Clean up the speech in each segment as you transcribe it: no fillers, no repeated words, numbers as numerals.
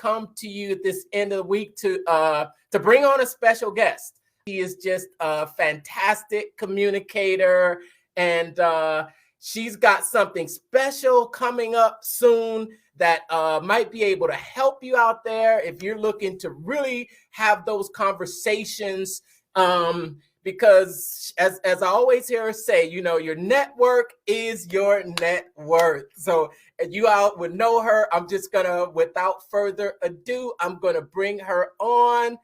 come to you at this end of the week to bring on a special guest. She is just a fantastic communicator, and she's got something special coming up soon that might be able to help you out there if you're looking to really have those conversations. Because as I always hear her say, you know, your network is your net worth. So you out would know her. I'm just gonna, without further ado, I'm gonna bring her on.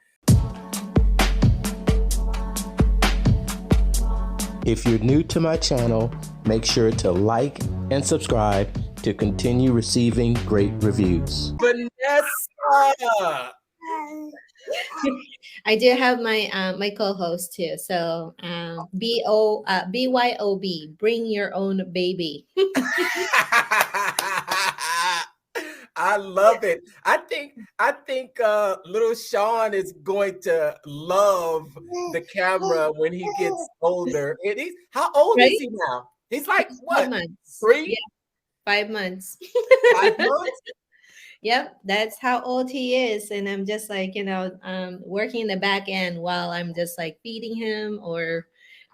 If you're new to my channel, make sure to like and subscribe to continue receiving great reviews. Vanessa! I do have my co-host too. So BYOB, bring your own baby. I love it. I think little Sean is going to love the camera when he gets older. How old is he now? He's like what? 5 months. 3? Yeah, 5 months. 5 months? Yep, that's how old he is. And I'm just like, working in the back end while I'm just like feeding him or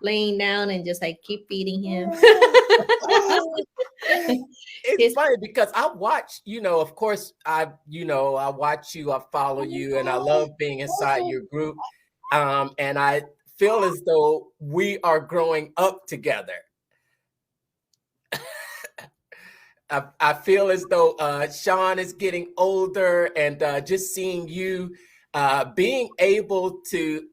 laying down and just like keep feeding him. It's funny because I watch, of course, I watch you, I follow you, and I love being inside your group. And I feel as though we are growing up together. I feel as though Sean is getting older, and just seeing you being able to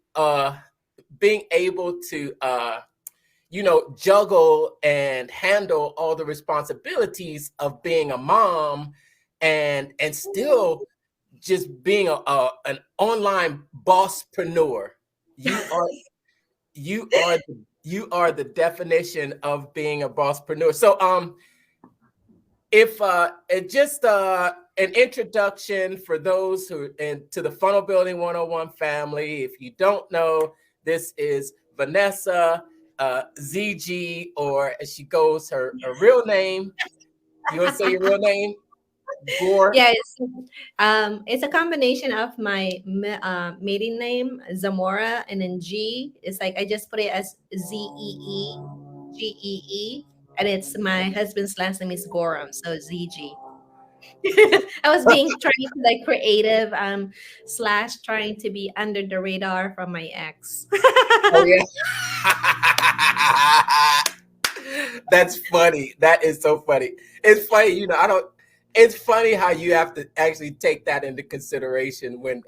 juggle and handle all the responsibilities of being a mom, and still just being an online bosspreneur. You are the definition of being a bosspreneur. So if just an introduction for those who to the Funnel Building 101 family. If you don't know, this is Vanessa ZG, or as she goes, her real name. You want to say your real name? Gore? Yeah, it's a combination of my maiden name, Zamora, and then G. It's like I just put it as ZEEGEE. And it's my husband's last name is Gorham, so ZG. I was trying to like creative, / trying to be under the radar from my ex. Oh yeah. That's funny. That is so funny. It's funny, it's funny how you have to actually take that into consideration when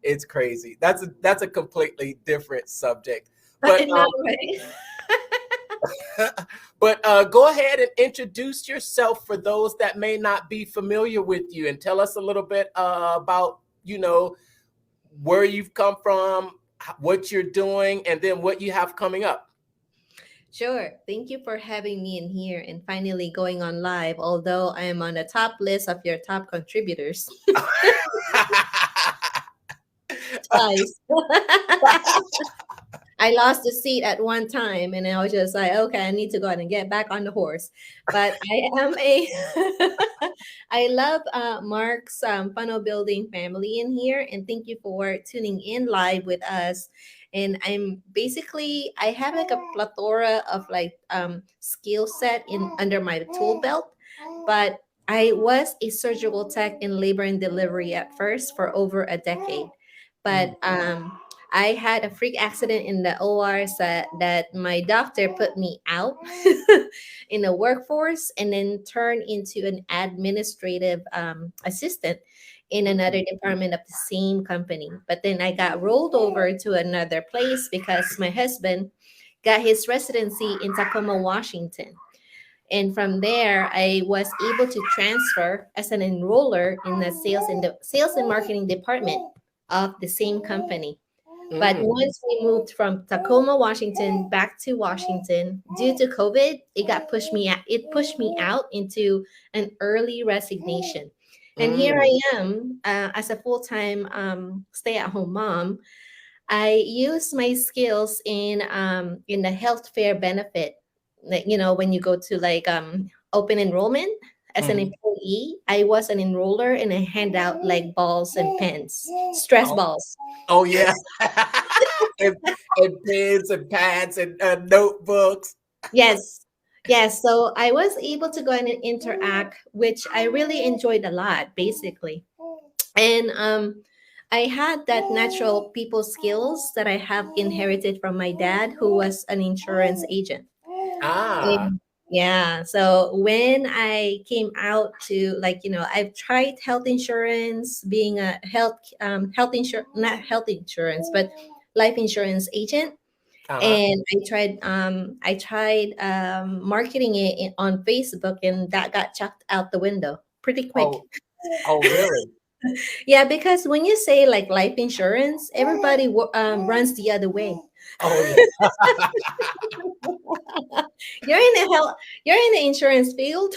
it's crazy. That's a completely different subject. But but go ahead and introduce yourself for those that may not be familiar with you, and tell us a little bit about, where you've come from, what you're doing, and then what you have coming up. Sure. Thank you for having me in here and finally going on live, although I am on the top list of your top contributors. Twice. I lost the seat at one time, and I was just like, okay, I need to go ahead and get back on the horse. But I love Mark's funnel building family in here, and thank you for tuning in live with us. And I have like a plethora of like skill set under my tool belt, but I was a surgical tech in labor and delivery at first for over a decade. But I had a freak accident in the OR that my doctor put me out in the workforce, and then turned into an administrative assistant in another department of the same company. But then I got rolled over to another place because my husband got his residency in Tacoma, Washington. And from there, I was able to transfer as an enroller in the sales and marketing department of the same company. But once we moved from Tacoma, Washington back to Washington, due to COVID, it pushed me out into an early resignation. And here I am as a full-time stay-at-home mom. I use my skills in the health fair benefit. When you go to like open enrollment as an employee, employee, I was an enroller and I hand out like balls and pens, stress Oh, balls. oh yeah. and, and pens and pads and notebooks. Yes. Yes. So I was able to go and interact, which I really enjoyed a lot, basically. And I had that natural people skills that I have inherited from my dad, who was an insurance agent. Ah, And yeah, so when I came out to, like, I've tried health insurance, being a health insurance, not health insurance, but life insurance agent. uh-huh. And I tried marketing it on Facebook, and that got chucked out the window pretty quick. Oh, oh, really? Yeah, because when you say like life insurance, everybody runs the other way. Oh, yeah. You're in the health, you're in the insurance field.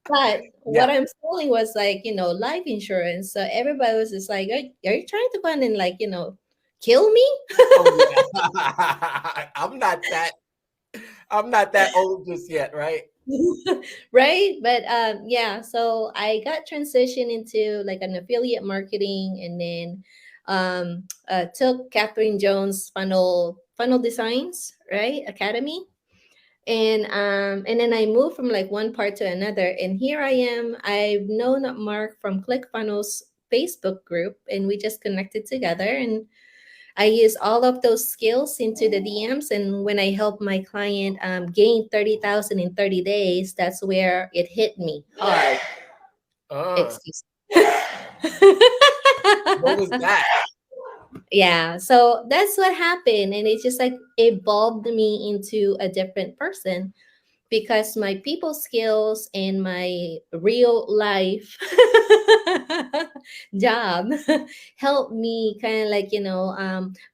But what Yeah. I'm selling was like, life insurance. So everybody was just like, are you trying to go in and, like, kill me? Oh, yeah. I'm not that old just yet, right? Right? But yeah, so I got transitioned into like an affiliate marketing, and then took Catherine Jones funnel designs, right? Academy. And then I moved from like one part to another, and here I am. I've known Mark from ClickFunnels Facebook group, and we just connected together, and I use all of those skills into the DMs. And when I help my client gain 30,000 in 30 days, that's where it hit me hard. Uh, Excuse what was me. that? Yeah, so that's what happened. And it just like evolved me into a different person, because my people skills and my real life job helped me kind of like,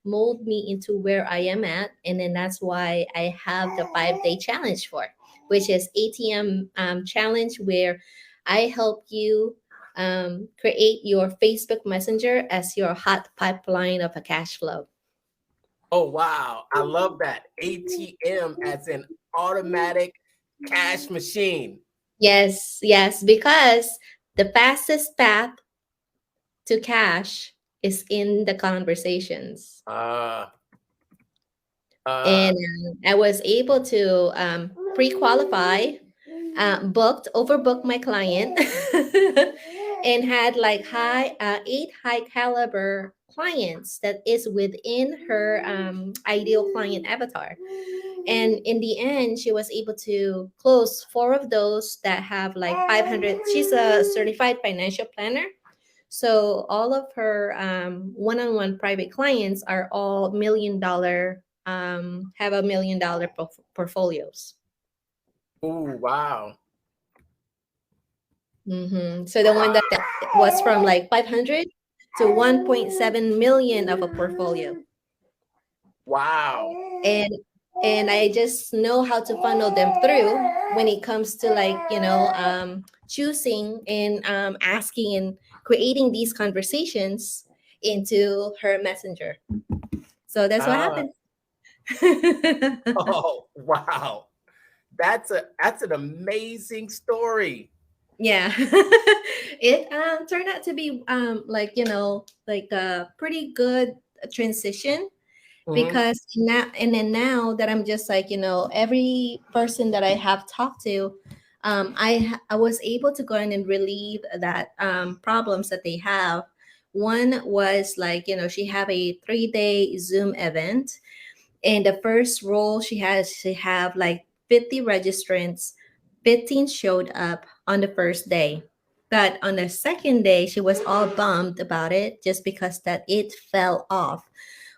mold me into where I am at. And then that's why I have the 5-day challenge for, which is ATM challenge, where I help you create your Facebook Messenger as your hot pipeline of a cash flow. Oh, wow. I love that. ATM as in automatic cash machine. Yes, yes, because the fastest path to cash is in the conversations. Uh, uh, And I was able to pre-qualify, overbook my client, and had like eight high caliber clients that is within her ideal client avatar. And in the end, she was able to close four of those that have like 500. She's a certified financial planner. So all of her one-on-one private clients are all $1 million, have $1 million portfolios. oh, wow. So the one that was from like 500 to 1.7 million of a portfolio. Wow. and and I just know how to funnel them through when it comes to like, choosing and asking and creating these conversations into her messenger. So that's what Ah, happened. oh, wow. That's an amazing story. Yeah. It turned out to be like, like a pretty good transition, Mhm. because now and then now that I'm just like, every person that I have talked to, I was able to go in and relieve that problems that they have. One was like, she have a 3-day Zoom event, and the first role she have like 50 registrants. 15 showed up on the first day, but on the second day she was all bummed about it, just because that it fell off,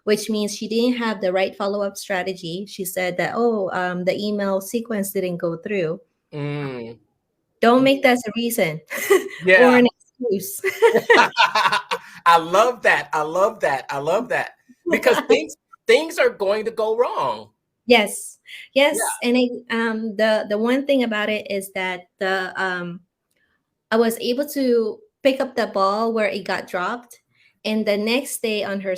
which means she didn't have the right follow-up strategy. She said that, oh, the email sequence didn't go through. Mm. Don't make that a reason or Yeah. an excuse. I love that. I love that. I love that. Because things are going to go wrong. Yes, Yeah. yes, and the one thing about it is that the I was able to pick up the ball where it got dropped. And the next day, on her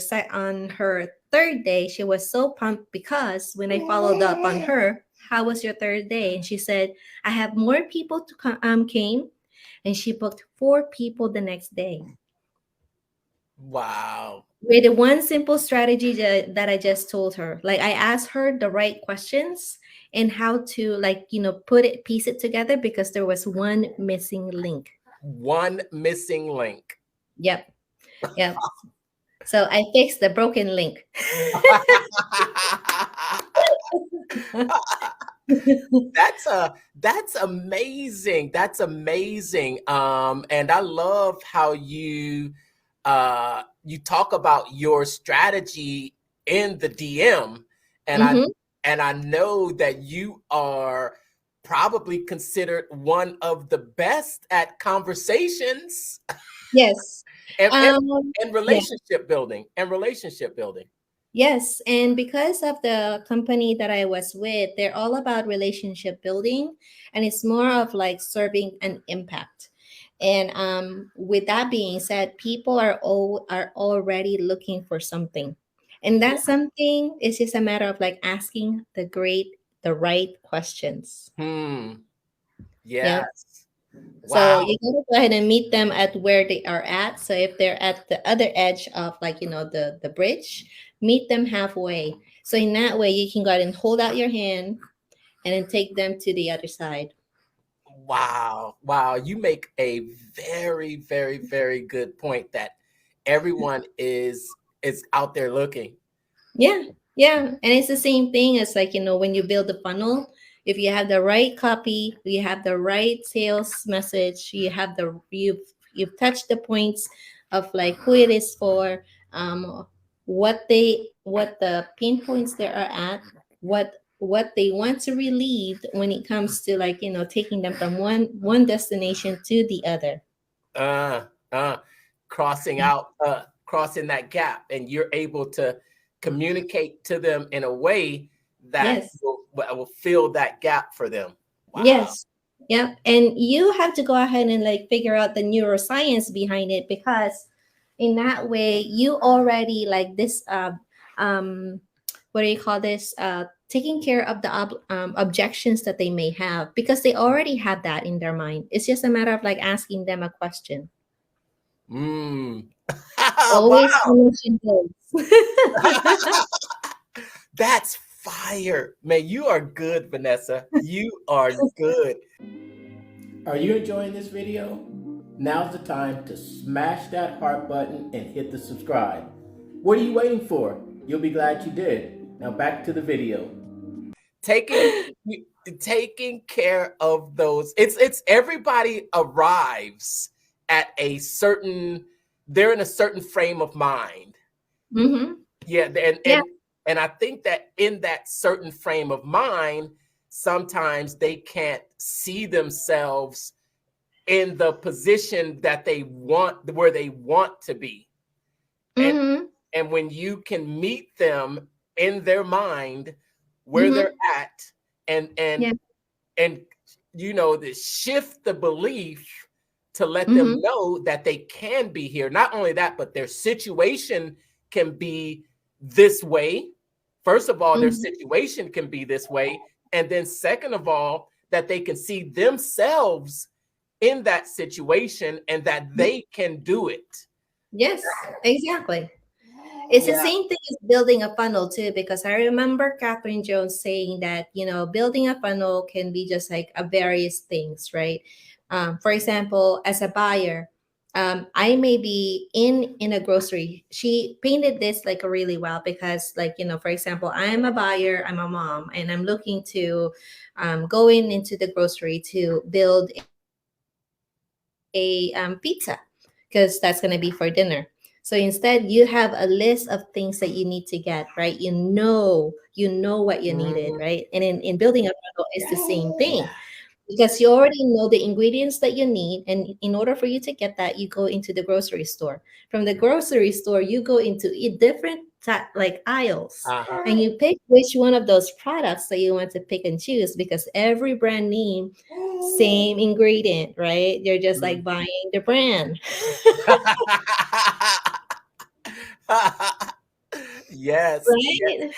third day, she was so pumped, because when I followed up on her, how was your third day? And she said, I have more people to came, and she booked 4 people the next day. Wow. With the one simple strategy that I just told her. Like I asked her the right questions and how to like, put it, piece it together because there was one missing link. One missing link. Yep. Yep. So I fixed the broken link. That's amazing. That's amazing. And I love how you talk about your strategy in the DM, and Mm-hmm. I know that you are probably considered one of the best at conversations Yes. and, and, Um, and yeah. relationship building. Yes, and because of the company that I was with, they're all about relationship building, and it's more of like serving an impact. And with that being said, people are already looking for something, and that something is just a matter of like asking the right questions. Hmm. Yep. Yes. So Wow. you gotta go ahead and meet them at where they are at. So if they're at the other edge of like the bridge, meet them halfway. So in that way you can go ahead and hold out your hand and then take them to the other side. Wow. Wow. You make a very, very, very good point that everyone is out there looking. Yeah, yeah. And it's the same thing as like, when you build a funnel, if you have the right copy, you have the right sales message, you've touched the points of like who it is for, what the pinpoints they are at, what they want to relieve when it comes to like, taking them from one destination to the other. Uh crossing that gap, and you're able to communicate to them in a way that Yes. will fill that gap for them. Wow. Yes. Yeah. And you have to go ahead and like figure out the neuroscience behind it because in that way you already like this what do you call this? Taking care of the objections that they may have because they already have that in their mind. It's just a matter of like asking them a question. Mm. Always Wow. solution based. That's fire. Man, you are good, Vanessa. You are good. Are you enjoying this video? Now's the time to smash that heart button and hit the subscribe. What are you waiting for? You'll be glad you did. Now back to the video. Taking taking care of those. It's everybody arrives at a certain, they're in a certain frame of mind. Mm-hmm. Yeah, Yeah. and I think that in that certain frame of mind, sometimes they can't see themselves in the position that they want, where they want to be. And Mm-hmm. and when you can meet them in their mind where Mm-hmm. they're at, and Yeah. and to shift the belief to let them Mm-hmm. know that they can be here. Not only that, but their situation can be this way. First of all, their Mm-hmm. situation can be this way. And then, second of all, that they can see themselves in that situation and that they can do it. Yes, exactly. It's the Yeah. same thing as building a funnel too, because I remember Catherine Jones saying that, building a funnel can be just like a various things, right? For example, as a buyer, I may be in a grocery. She painted this like really well because, like, for example, I am a buyer, I'm a mom, and I'm looking to go into the grocery to build a pizza because that's going to be for dinner. So instead, you have a list of things that you need to get, right? You know what you needed, Mm, right? And in building a funnel, it's the same thing because you already know the ingredients that you need. And in order for you to get that, you go into the grocery store. From the grocery store, you go into different like aisles uh-huh. and you pick which one of those products that you want to pick and choose because every brand name, same ingredient, right? You're just like buying the brand. Yes, yes. Right?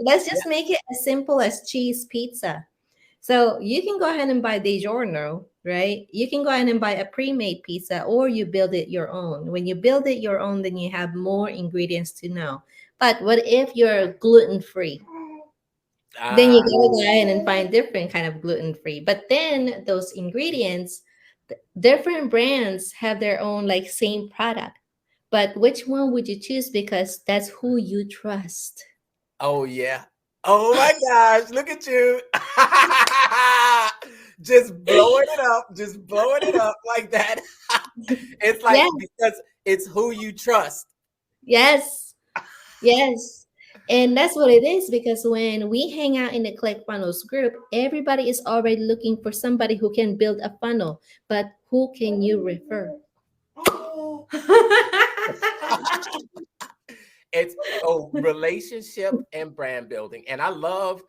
Let's just Yeah. make it as simple as cheese pizza. So you can go ahead and buy DiGiorno, right? You can go ahead and buy a pre-made pizza, or you build it your own. When you build it your own, then you have more ingredients to know. But what if you're gluten free? Then you Ah, gotta go ahead and find different kind of gluten free. But then those ingredients, different brands have their own like same product. But which one would you choose? Because that's who you trust. oh yeah. Oh my gosh, look at you. Just blowing it up, just blowing it up like that. It's like Yeah. because it's who you trust. Yes. Yes. And that's what it is, because when we hang out in the ClickFunnels group, everybody is already looking for somebody who can build a funnel. But who can you refer? It's relationship and brand building. And I love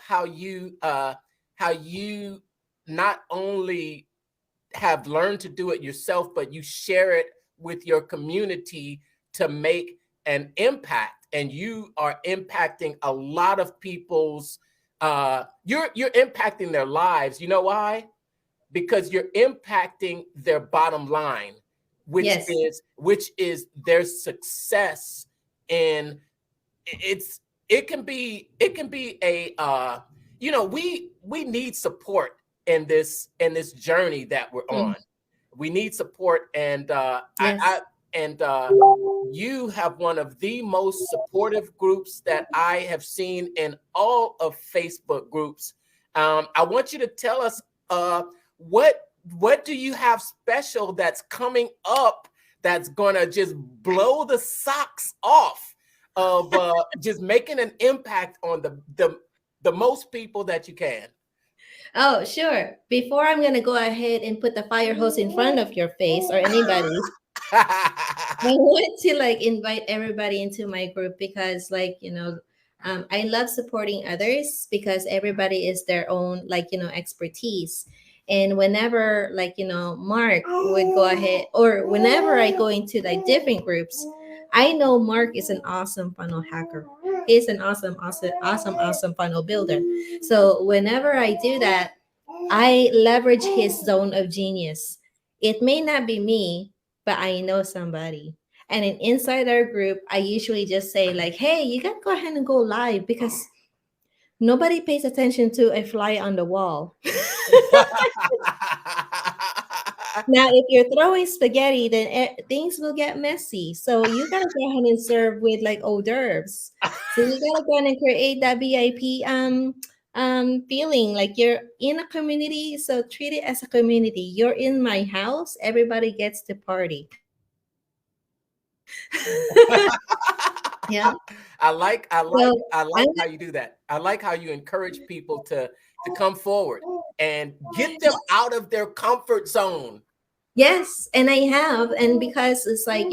how you not only have learned to do it yourself, but you share it with your community to make an impact. And you are impacting a lot of people's you're impacting their lives. You know why? Because you're impacting their bottom line, Yes. which is their success. And it's it can be a you know, we need support in this journey that we're Mm, on. We need support. And I yes. and you have one of the most supportive groups that I have seen in all of Facebook groups. I want you to tell us what do you have special that's coming up that's gonna just blow the socks off of just making an impact on the most people that you can. Oh, sure. Before I'm gonna go ahead and put the fire hose in front of your face or anybody, I want to like invite everybody into my group, because I love supporting others, because everybody is their own expertise. And whenever Mark would go ahead, or whenever I go into like different groups, I know Mark is an awesome funnel hacker. He's an awesome funnel builder. So whenever I do that, I leverage his zone of genius. It may not be me, but I know somebody. And in inside our group, I usually just say like, "Hey, you gotta go ahead and go live," because nobody pays attention to a fly on the wall. Now, if you're throwing spaghetti, then things will get messy. So you gotta go ahead and serve with like hors d'oeuvres. So you gotta go ahead and create that VIP feeling like you're in a community. So treat it as a community. You're in my house. Everybody gets to party. Yeah. I So like how you do that. I like how you encourage people to come forward and get them out of their comfort zone. yes, and I have, and because it's like,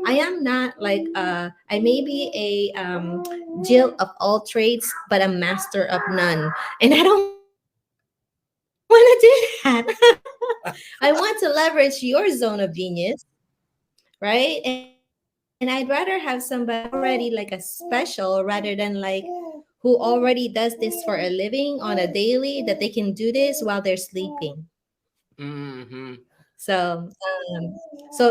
I am not like I may be a Jill of all trades, but a master of none. And I don't want to do that. I want to leverage your zone of genius, right? And I'd rather have somebody who's already like a special, rather than like who already does this for a living on a daily, that they can do this while they're sleeping. Hmm. So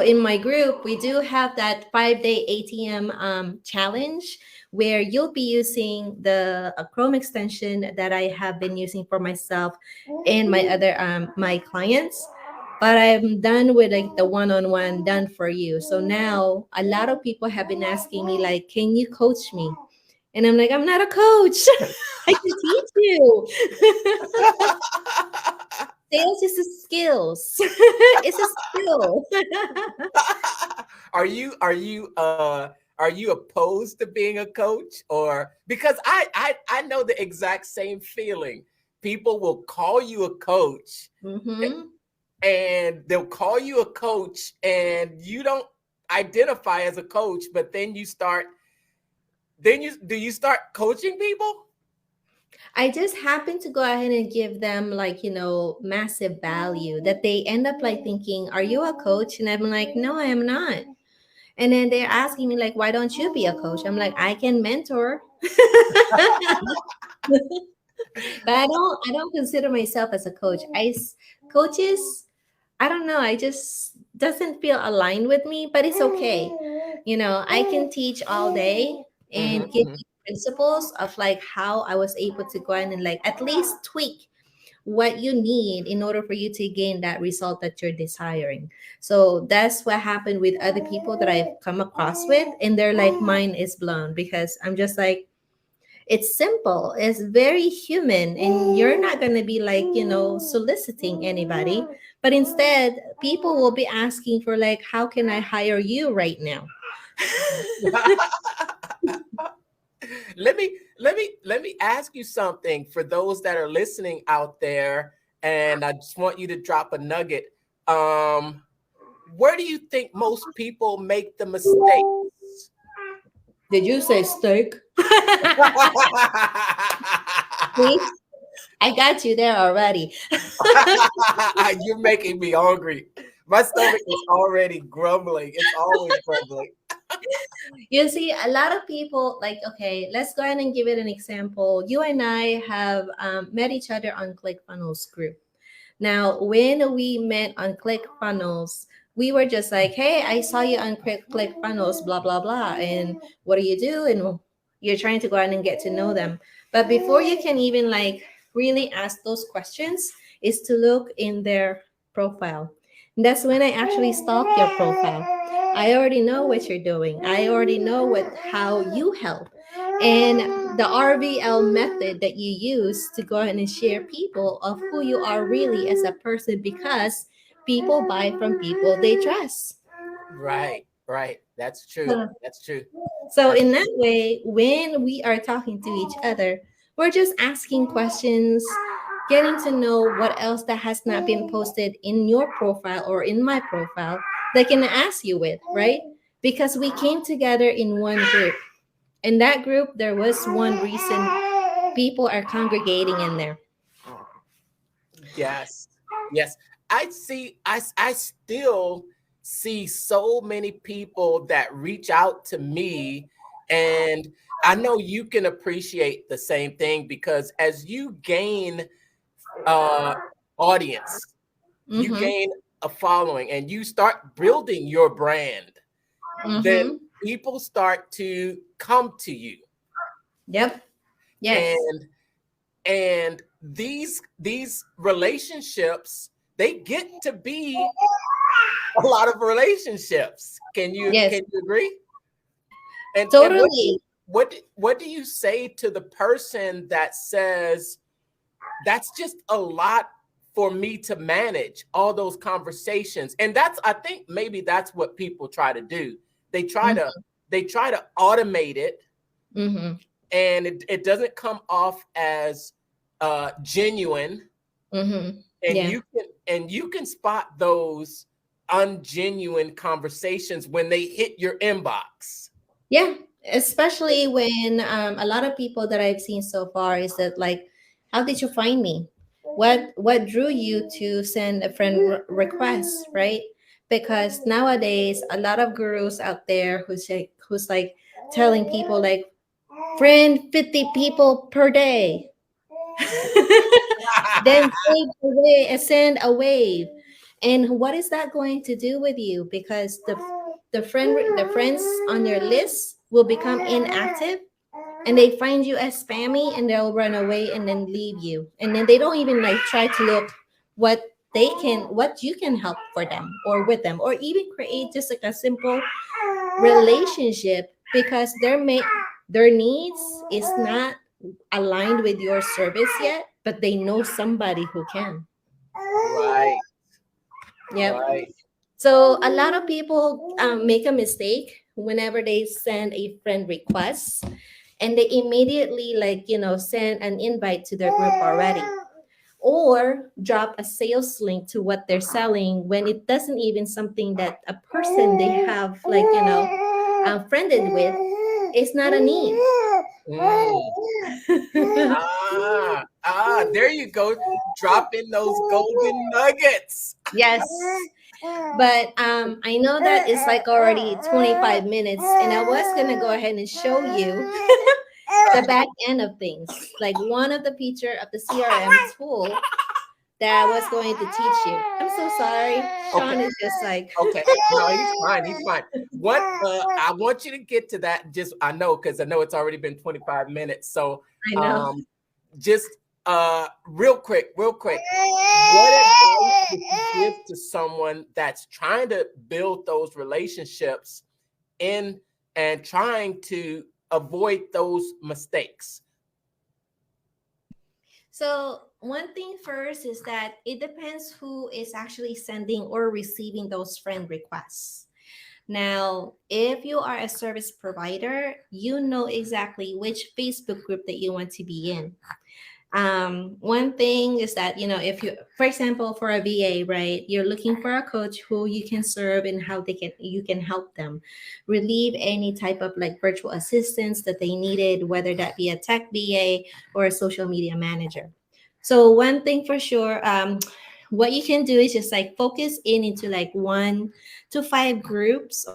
in my group, we do have that 5-day ATM challenge, where you'll be using the Chrome extension that I have been using for myself and my other my clients. But I'm done with like the one-on-one done for you. So now a lot of people have been asking me like, "Can you coach me?" And I'm like, "I'm not a coach. I can teach you." Sales is a skills. It's a skill. Are you opposed to being a coach? Or because I know the exact same feeling. People will call you a coach, Mm-hmm. and they'll call you a coach and you don't identify as a coach, but then you start then you start coaching people? I just happen to go ahead and give them like, massive value that they end up like thinking, "Are you a coach?" And I'm like, "No, I am not." And then they're asking me like, "Why don't you be a coach?" I'm like, "I can mentor. But I don't consider myself as a coach. Coaches, I don't know, I just doesn't feel aligned with me, but it's okay. I can teach all day Hmm. and give you principles of like how I was able to go in and like at least tweak what you need in order for you to gain that result that you're desiring. So that's what happened with other people that I've come across with, and they're like, mine is blown because I'm just like, it's simple, it's very human, and you're not going to be like, soliciting anybody, but instead people will be asking for like, how can I hire you right now? Let me ask you something for those that are listening out there, and I just want you to drop a nugget. Um, where do you think most people make the mistake? Did you say steak? See, I got you there already. You're making me hungry. My stomach is already grumbling. It's always grumbling. You see, a lot of people like, okay, let's go ahead and give it an example. You and I have met each other on ClickFunnels group. Now, when we met on ClickFunnels, we were just like, hey, I saw you on ClickFunnels, blah, blah, blah. And what do you do? And you're trying to go out and get to know them. But before you can even like really ask those questions, is to look in their profile. And that's when I actually stalk your profile. I already know what you're doing. I already know how you help. And the RVL method that you use to go ahead and share people of who you are really as a person, because people buy from people they trust. Right, right. That's true. So, That's true. so That's in that way, when we are talking to each other, we're just asking questions, getting to know what else that has not been posted in your profile or in my profile that can ask you with, right? Because we came together in one group. In that group, there was one reason people are congregating in there. yes. Yes. I still see so many people that reach out to me, and I know you can appreciate the same thing because as you gain uh audience, you Mm-hmm. gain a following and you start building your brand, then Mm-hmm. people start to come to you. Yep. Yes. And these relationships, they get to be a lot of relationships. Yes. Can you agree? And Totally. what do you say to the person that says that's just a lot for me to manage all those conversations? And that's, I think maybe that's what people try to do. They try to Mm-hmm. they try to automate it, Mm-hmm. and it doesn't come off as genuine, Mm-hmm. and Yeah. you can spot those ungenuine conversations when they hit your inbox. Yeah. Especially when a lot of people that I've seen so far is that like, how did you find me? What drew you to send a friend request, right? Because nowadays a lot of gurus out there who's like telling people like, friend 50 people per day. Then send a wave. And what is that going to do with you? Because the friends on your list will become inactive, and they find you as spammy, and they'll run away and then leave you. And then they don't even like try to look what what you can help for them or with them, or even create just like a simple relationship, because their needs is not aligned with your service yet, but they know somebody who can. Right, Yep. right. So a lot of people make a mistake whenever they send a friend request, and they immediately like, send an invite to their group already, or drop a sales link to what they're selling when it doesn't even something that a person they have like, friended with is not a need. Mm. There you go, dropping those golden nuggets. Yes. But I know that it's like already 25 minutes, and I was gonna go ahead and show you the back end of things. Like one of the feature of the CRM tool that was going to teach you. I'm so sorry. Okay. Sean is just like, Okay. No, he's fine. He's fine. What I want you to get to that. Just I know because I know it's already been 25 minutes. So I know. just real quick. What advice would you give to someone that's trying to build those relationships in and trying to avoid those mistakes? So one thing first is that it depends who is actually sending or receiving those friend requests. Now, if you are a service provider, you know exactly which Facebook group that you want to be in. One thing is that, if you, for example, for a VA, right, you're looking for a coach who you can serve and how you can help them relieve any type of like virtual assistance that they needed, whether that be a tech VA or a social media manager. So one thing for sure, what you can do is just like focus in into like 1 to 5 groups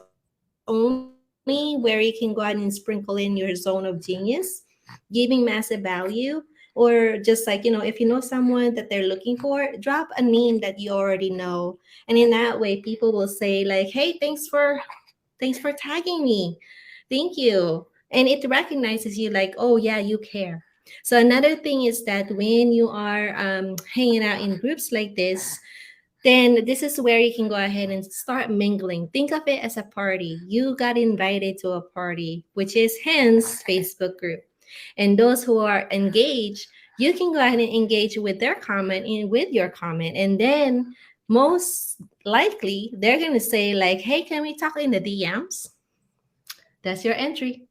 only, where you can go ahead and sprinkle in your zone of genius, giving massive value. Or just like, if you know someone that they're looking for, drop a name that you already know. And in that way, people will say like, hey, thanks for tagging me. Thank you. And it recognizes you like, oh yeah, you care. So another thing is that when you are hanging out in groups like this, then this is where you can go ahead and start mingling. Think of it as a party. You got invited to a party, which is hence Facebook group. And those who are engaged, you can go ahead and engage with their comment and with your comment. And then most likely they're gonna say, like, hey, can we talk in the DMs? That's your entry.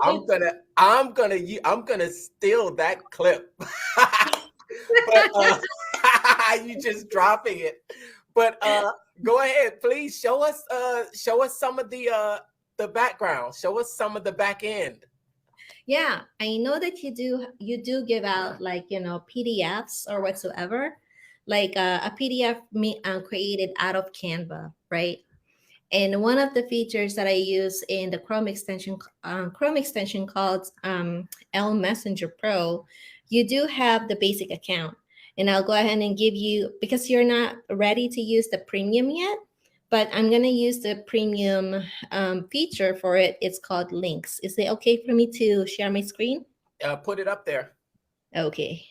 I'm gonna steal that clip. But you just dropping it. But go ahead, please show us some of the background. Show us some of the back end. Yeah, I know that you do give out, like, PDFs or whatsoever, like a PDF created out of Canva, right? And one of the features that I use in the Chrome extension called L Messenger Pro, you do have the basic account. And I'll go ahead and give you, because you're not ready to use the premium yet, but I'm going to use the premium feature for it. It's called Links. Is it okay for me to share my screen? Put it up there. Okay.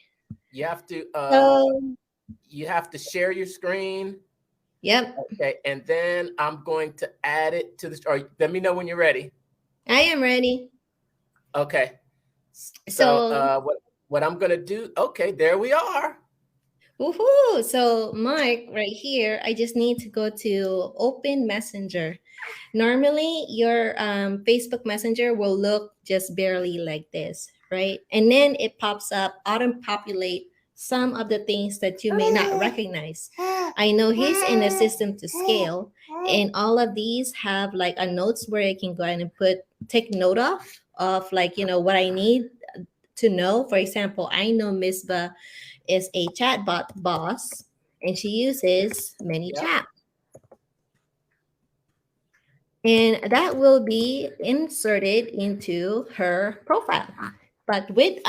You have to So, share your screen. yep, Okay, and then I'm going to add it to the. Or let me know when you're ready. I am ready. Okay. So So, what I'm gonna do? Okay, there we are. woohoo! So, Mark, right here, I just need to go to Open Messenger. Normally, your Facebook Messenger will look just barely like this, right? And then it pops up, auto-populate some of the things that you may not recognize. I know he's in a system to scale, and all of these have like a notes where I can go ahead and take note of like, what I need to know. For example, I know Misbah is a chatbot boss, and she uses Yep. ManyChat. And that will be inserted into her profile. But with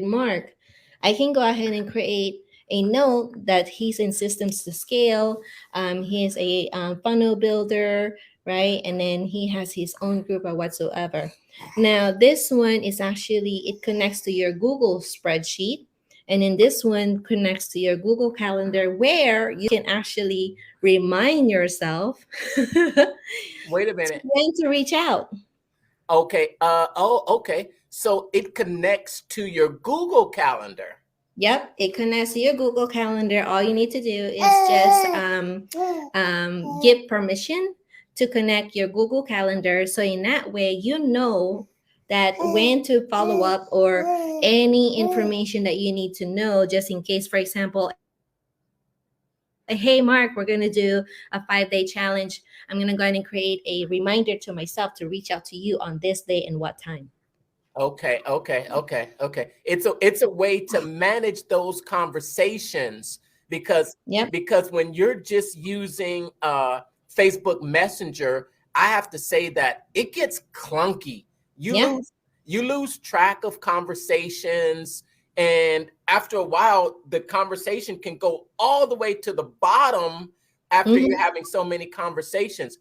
Mark, I can go ahead and create a note that he's in systems to scale. He's a funnel builder, right? And then he has his own group or whatsoever. Now this one is actually, it connects to your Google spreadsheet. And then this one connects to your Google Calendar, where you can actually remind yourself Wait a minute. when to reach out. Okay. Okay. So it connects to your Google Calendar. Yep, it connects to your Google Calendar. All you need to do is just give permission to connect your Google Calendar. So in that way, you know that when to follow up, or any information that you need to know, just in case, for example, hey, Mark, we're going to do a 5-day challenge. I'm going to go ahead and create a reminder to myself to reach out to you on this day and what time. Okay. It's a way to manage those conversations because Yep. when you're just using Facebook Messenger, I have to say that it gets clunky. You Yeah. lose track of conversations, and after a while, the conversation can go all the way to the bottom after you're Mhm. having so many conversations.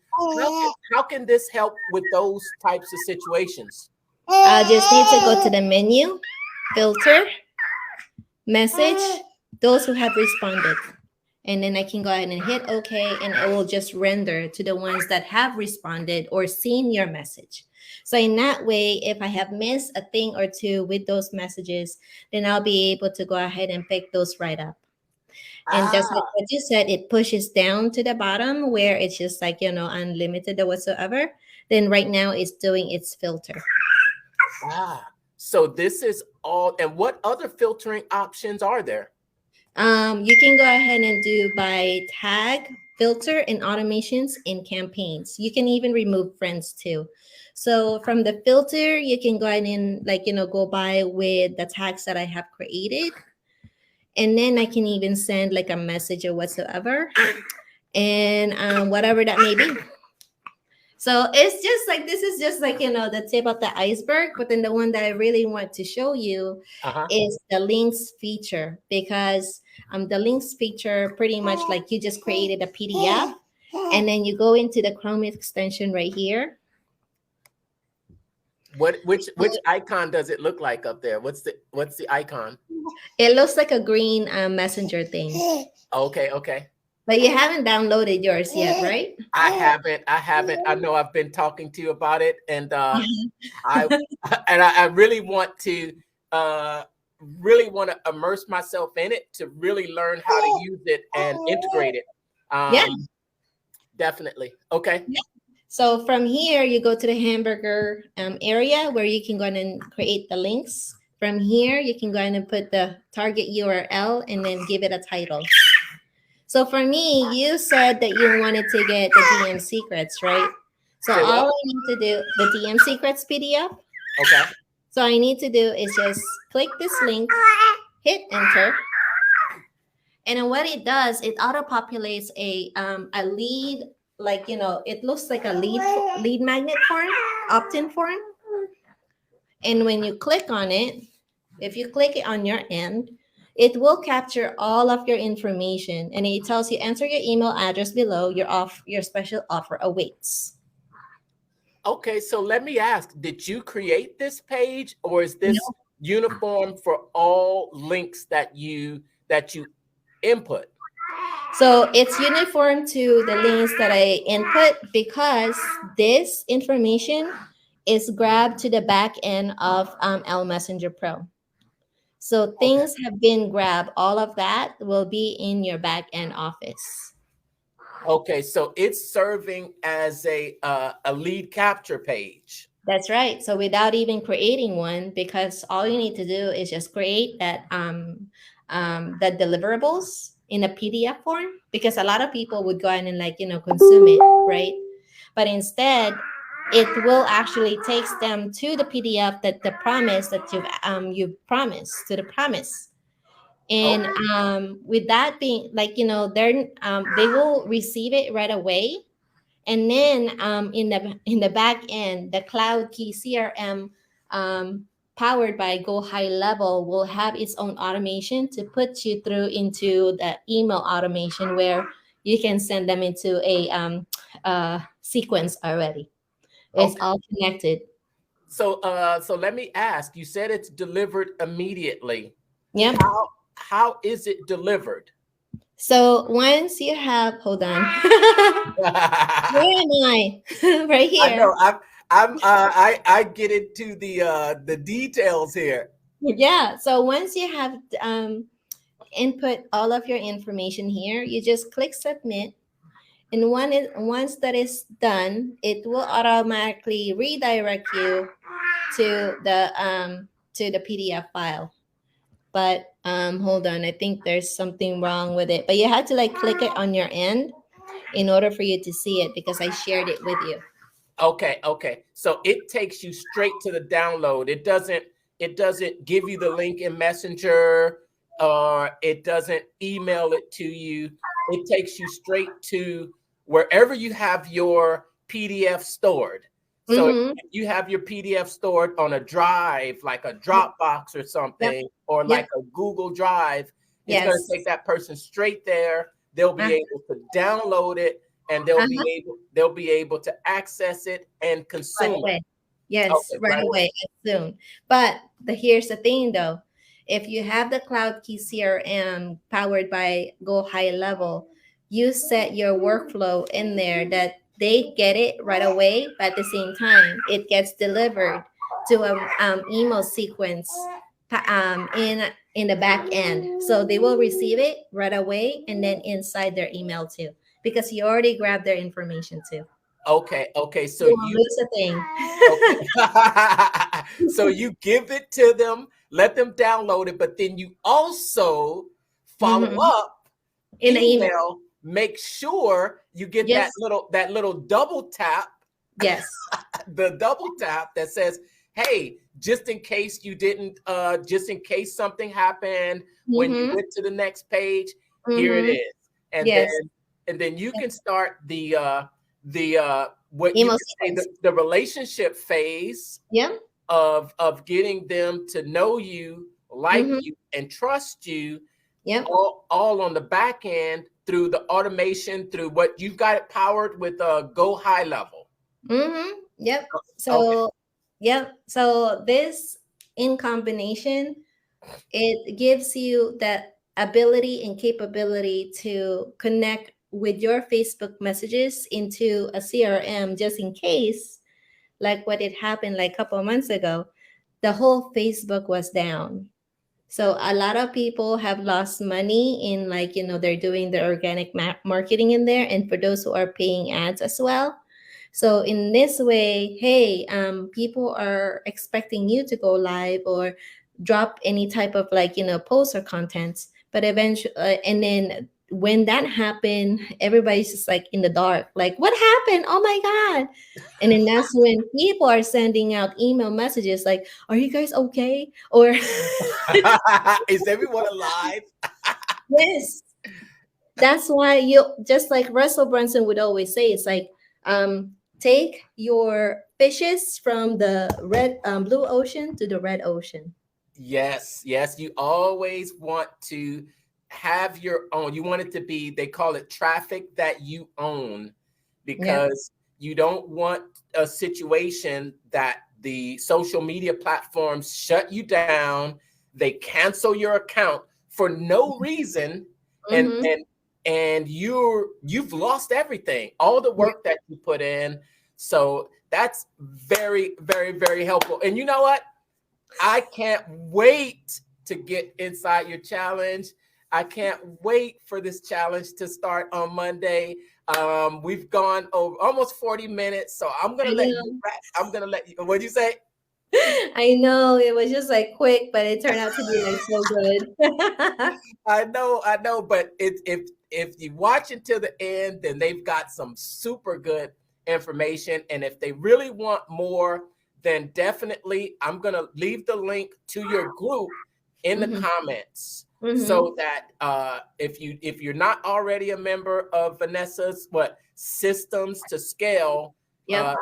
How can this help with those types of situations? I just need to go to the menu, filter, message, those who have responded. And then I can go ahead and hit OK, and it will just render to the ones that have responded or seen your message. So in that way, if I have missed a thing or two with those messages, then I'll be able to go ahead and pick those right up. And just like Ah, what you said, it pushes down to the bottom where it's just like, unlimited or whatsoever. Then right now it's doing its filter. so this is all. And what other filtering options are there? You can go ahead and do by tag, filter, and automations in campaigns. You can even remove friends too. So from the filter, you can go ahead and go by with the tags that I have created. And then I can even send like a message or whatsoever. And whatever that may be. So it's just like this is just like the tip of the iceberg, but then the one that I really want to show you Uh-huh. is the links feature, because the links feature pretty much like you just created a PDF and then you go into the Chrome extension right here. Which icon does it look like up there? What's the icon? It looks like a green messenger thing, Okay. but you haven't downloaded yours yet, right? I haven't. I know I've been talking to you about it, and I I really want to immerse myself in it to really learn how to use it and integrate it. Yeah. Definitely. Okay. So from here, you go to the hamburger area where you can go in and create the links. From here, you can go in and put the target URL and then give it a title. So for me, you said that you wanted to get the DM secrets, right? So Say all what? I need to do, the DM secrets PDF. Okay. So I need to do is just click this link, hit enter, and then what it does, it auto populates a lead, like it looks like a lead magnet form, opt-in form. And when you click on it, if you click it on your end, it will capture all of your information, and it tells you enter your email address below. Your special offer awaits. Okay. So let me ask: did you create this page, or is this No. uniform for all links that you input? So it's uniform to the links that I input because this information is grabbed to the back end of L Messenger Pro. So Okay. things have been grabbed. All of that will be in your back end office. Okay. So it's serving as a lead capture page. That's right. So without even creating one, because all you need to do is just create that deliverables in a PDF form. Because a lot of people would go in and consume it, right? But instead, it will actually takes them to the PDF that the promise that you've promised to the promise. And Okay. with that being they will receive it right away, and then in the back end, the cloud key CRM powered by GoHighlevel will have its own automation to put you through into the email automation where you can send them into a sequence already. It's Okay. all connected. So let me ask. You said it's delivered immediately. Yep. How is it delivered? So once you have, hold on, where am I? Right I here. know. I get into the details here. Yeah. So once you have input all of your information here, you just click submit. And once that is done, it will automatically redirect you to the PDF file. But hold on, I think there's something wrong with it. But you have to click it on your end in order for you to see it because I shared it with you. Okay. So it takes you straight to the download. It doesn't give you the link in Messenger, or it doesn't email it to you. It takes you straight to wherever you have your PDF stored. So Mm-hmm. if you have your PDF stored on a drive, like a Dropbox or Yep. something, or Yep. like a Google Drive, it's going to Yes. take that person straight there. They'll be Uh, able to download it, and uh-huh. they'll be able to access it and Right consume it. away. Yes, Okay, right right away. away, as soon. But here's the thing though. If you have the Cloud Key CRM powered by GoHighlevel, you set your workflow in there that they get it right away, but at the same time, it gets delivered to a email sequence in the back end. So they will receive it right away and then inside their email too, because you already grabbed their information too. Okay, okay. So You won't you lose a thing. okay. So you give it to them, let them download it, but then you also follow Hmm. up, In the email. make sure you get Yes, that little double tap, yes. the double tap that says, "Hey, just in case you didn't just in case something happened when you Mm-hmm. went to the next page, here it Mm-hmm. is." And then Yes. you Yes. can start the what you Email could say sequence. the relationship phase Yeah. of getting them to know you, like Mm-hmm. you, and trust you, Yep. all on the back end through the automation, through what you've got it powered with GoHighlevel. Mm-hmm. Yep. Okay. So, yep. So this in combination, it gives you that ability and capability to connect with your Facebook messages into a CRM just in case, like what it happened like a couple of months ago, the whole Facebook was down. So a lot of people have lost money in, like, they're doing the organic marketing in there, and for those who are paying ads as well. So in this way, hey, people are expecting you to go live or drop any type of, like, posts or contents. But eventually, and then when that happened, everybody's just like in the dark, like, what happened? Oh my God. And then that's when people are sending out email messages like, are you guys okay? Or Is everyone alive? yes, that's why, you just like Russell Brunson would always say, it's like, take your fishes from the blue ocean to the red ocean. Yes, yes. You always want to have your own. You want it to be, they call it traffic that you own, Yep. because you don't want a situation that the social media platforms shut you down, they cancel your account for no reason, and Mm-hmm. you've lost everything, all the Yep. work that you put in. So that's very, very, very helpful. And you know what? I can't wait to get inside your challenge. I can't wait for this challenge to start on Monday. We've gone over almost 40 minutes, so I'm gonna I let you know. wrap. I'm gonna let you. What'd you say? I know it was just like quick, but it turned out to be like so good. I know, but if you watch until the end, then they've got some super good information. And if they really want more, then definitely I'm gonna leave the link to your group in the Hmm. comments, Hmm. so that if you're not already a member of Vanessa's Systems to Scale Yep. uh,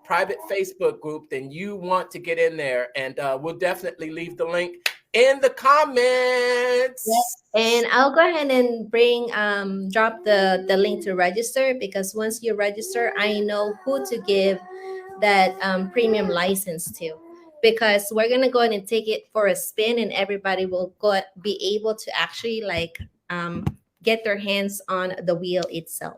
private Facebook group, then you want to get in there, and we'll definitely leave the link in the Yep. comments. And I'll go ahead and drop the link to register, because once you register, I know who to give that premium license to, because we're gonna go ahead and take it for a spin, and everybody will be able to actually, like, get their hands on the wheel itself.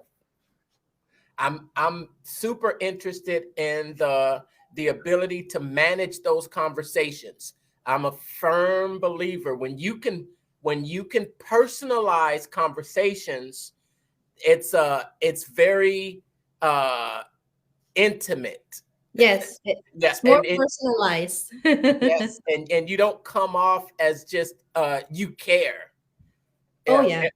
I'm super interested in the ability to manage those conversations. I'm a firm believer when you can personalize conversations, it's very uh intimate. Yes, Yeah, it's more personalized. yes, and you don't come off as just you care. Oh Yeah,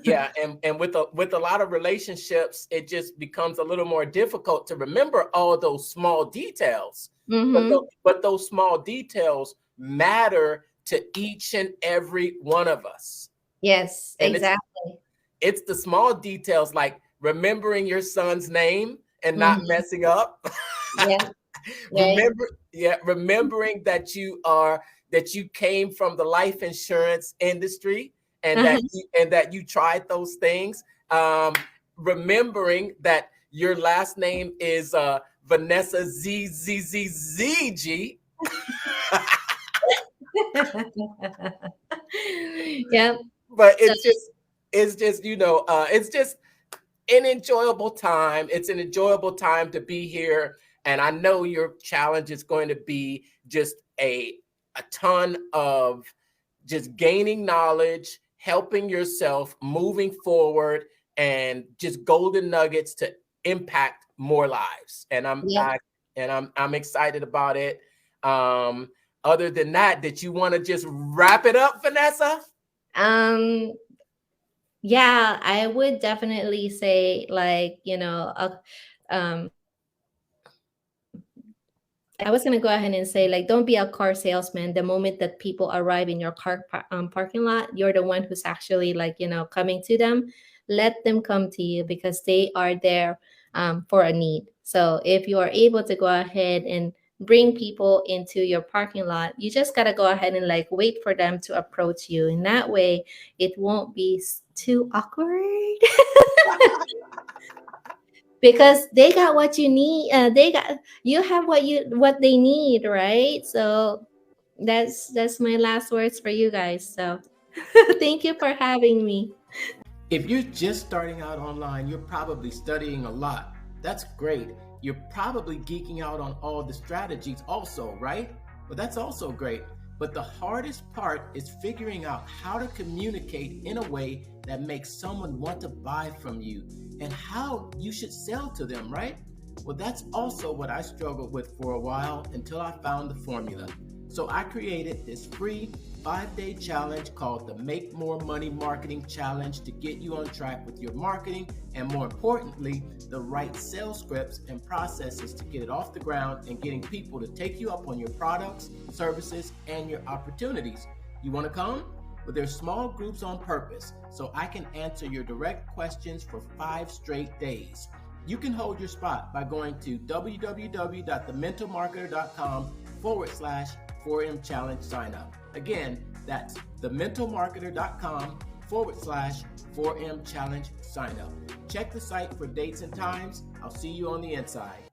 yeah. yeah, and with a lot of relationships, it just becomes a little more difficult to remember all those small details. Mm-hmm. But those small details matter to each and every one of us. Yes, And exactly. it's the small details, like remembering your son's name and not Mhm. messing up. Yeah. Right. Remembering that you came from the life insurance industry and that you tried those things. Um, Remembering that your last name is Vanessa ZZZZG. Yeah. But So it's just it's just an enjoyable time. It's an enjoyable time to be here, and I know your challenge is going to be just a ton of just gaining knowledge, helping yourself, moving forward, and just golden nuggets to impact more lives. And yeah. I'm excited about it. Um, Other than that, did you want to just wrap it up, Vanessa? Um yeah, I would definitely say, like, I was gonna go ahead and say, like, don't be a car salesman. The moment that people arrive in your parking lot, you're the one who's actually, like, coming to them. Let them come to you because they are there for a need. So if you are able to go ahead and bring people into your parking lot, you just gotta go ahead and, like, wait for them to approach you. In that way, it won't be too awkward. Because they got what you need. You have what they need, right? So that's my last words for you guys. So thank you for having me. If you're just starting out online, you're probably studying a lot. That's great. You're probably geeking out on all the strategies also, right? Well, that's also great. But the hardest part is figuring out how to communicate in a way that makes someone want to buy from you and how you should sell to them, right? Well, that's also what I struggled with for a while until I found the formula. So I created this free 5-day challenge called the Make More Money Marketing Challenge to get you on track with your marketing and, more importantly, the right sales scripts and processes to get it off the ground and getting people to take you up on your products, services, and your opportunities. You want to come? Well, there's small groups on purpose so I can answer your direct questions for 5 straight days. You can hold your spot by going to www.thementalmarketer.com/4M challenge sign up. Again, that's thementalmarketer.com/4M challenge sign up. Check the site for dates and times. I'll see you on the inside.